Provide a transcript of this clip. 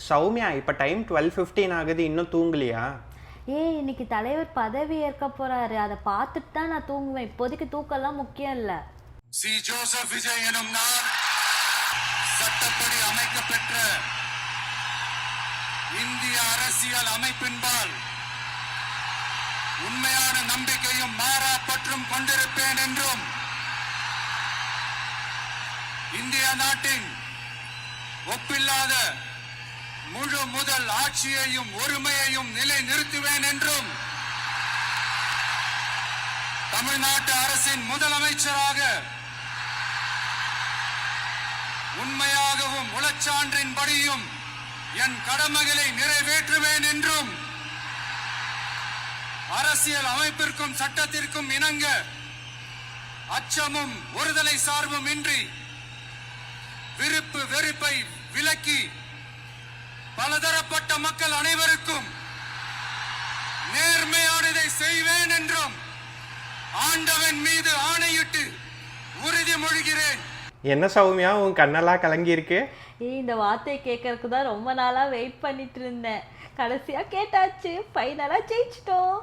சௌமியா, இப்போ டைம் 12:15 ஆகுது, இன்னும் தூங்கலையா? இன்னைக்கு தலைவர் பதவி ஏற்க போறாரு, அதை பார்த்துட்டு தான் நான் தூங்குவேன். இப்போதைக்கு தூக்கம்லாம் முக்கியம் இல்ல. சி ஜோசப் விஜய் எனும் நான் சட்டப்படி அமைக்கப்பெற்ற இந்திய அரசியல் அமைப்பின்பால் உண்மையான நம்பிக்கையும் மாறா பற்றும் கொண்டிருப்பேன் என்றும் இந்திய நாட்டின் ஒப்பில்லாத முழு முதல் ஆட்சியையும் ஒருமையையும் நிலை நிறுத்துவேன் என்றும் தமிழ்நாட்டு அரசின் முதலமைச்சராக உண்மையாகவும் உளச்சான்றின்படியும் என் கடமைகளை நிறைவேற்றுவேன் என்றும் அரசியல் அமைப்பிற்கும் சட்டத்திற்கும் இணங்க அச்சமும் ஒருதலை சார்பும் இன்றி விருப்பு வெறுப்பை விலக்கி பலதரப்பட்ட மக்கள் அனைவருக்கும் நேர்மையானதை செய்வேன் என்றும் ஆண்டவன் மீது ஆணையிட்டு உறுதிமொழிகிறேன். என்ன சௌமியா, உன் கண்ணெல்லாம் கலங்கி இருக்கு? இந்த வார்த்தையை கேட்கறதுக்கு தான் ரொம்ப நாளா வெயிட் பண்ணிட்டு இருந்தேன். கடைசியா கேட்டாச்சு, ஃபைனலா ஜெயிச்சிட்டோம்.